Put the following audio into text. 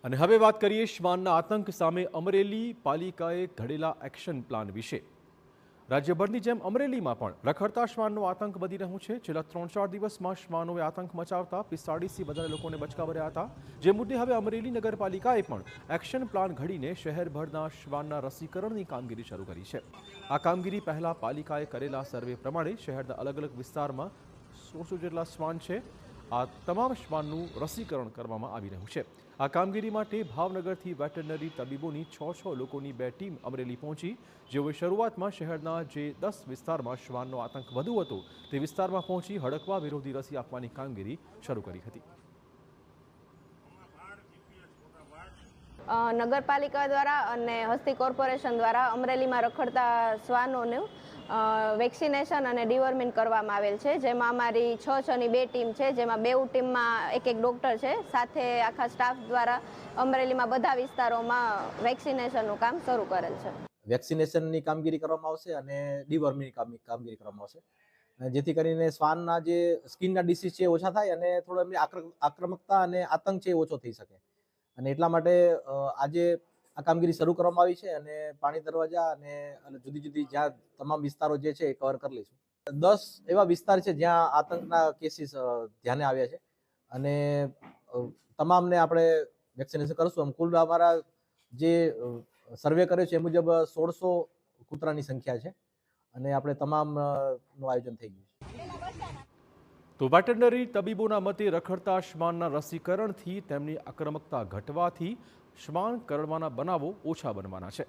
અને હવે વાત કરીએ શ્વાનના આતંક સામે અમરેલી પાલિકાએ ઘડેલા એક્શન પ્લાન વિશે। રાજ્યભરની જેમ અમરેલીમાં પણ રખડતા શ્વાનનો આતંક વધી રહ્યો છે। છેલ્લા 3-4 દિવસમાં શ્વાનોએ આતંક મચાવતા 45થી વધારે લોકોને બચકાવ્યા હતા। જે મુદ્દે હવે અમરેલી નગરપાલિકાએ પણ એક્શન પ્લાન ઘડીને શહેરભરના શ્વાનના રસીકરણની કામગીરી શરૂ કરી છે। આ કામગીરી પહેલા પાલિકાએ કરેલા સર્વે પ્રમાણે શહેરના અલગ અલગ વિસ્તારમાં 100 જેટલા શ્વાન છે। આ તમામ શ્વાનનું રસીકરણ કરવામાં આવી રહ્યું છે। આ કામગીરી માટે ભાવનગરથી વેટરનરી તબીબોની 6 લોકોની 2 ટીમ અમરેલી પહોંચી, જેઓએ શરૂઆતમાં શહેરના જે 10 વિસ્તારમાં શ્વાનનો આતંક વધુ હતો તે વિસ્તારમાં પહોંચી હડકવા વિરોધી રસી આપવાની કામગીરી શરૂ કરી હતી। નગરપાલિકા દ્વારા અને હસ્તી કોર્પોરેશન દ્વારા અમરેલીમાં રખડતા શ્વાનોનું વેક્સિનેશન અને ડિવર્મિન કરવામાં આવેલ છે, જેમાં અમારી 6ની 2 ટીમ છે, જેમાં 2 ટીમમાં એક ડૉક્ટર છે, સાથે આખા સ્ટાફ દ્વારા અમરેલીમાં બધા વિસ્તારોમાં વેક્સિનેશનનું કામ શરૂ કરેલ છે। વેક્સિનેશનની કામગીરી કરવામાં આવશે અને ડિવર્મિંગની કામગીરી કરવામાં આવશે, જેથી કરીને શ્વાનના જે સ્કિનના ડિસીઝ છે ઓછા થાય અને થોડો એમની આક્રમકતા અને આતંક છે ઓછો થઈ શકે। અને એટલા માટે આજે આ કામગીરી શરૂ કરવામાં આવી છે અને પાણી દરવાજા અને જુદી જુદી જ્યાં તમામ વિસ્તારો જે છે એ કવર કરી લઈશું। 10 એવા વિસ્તાર છે જ્યાં આતંકના કેસીસ ધ્યાને આવ્યા છે અને તમામને આપણે વેક્સિનેશન કરશું। કુલ અમારા જે સર્વે કર્યો છે એ મુજબ 1600 કૂતરાની સંખ્યા છે અને આપણે તમામનું આયોજન થઈ ગયું છે। તો વેટરનરી તબીબોના મતે રખડતા શ્વાનના રસીકરણથી તેમની આક્રમકતા ઘટવાથી શ્વાન કરડવાના બનાવો ઓછા બનવાના છે।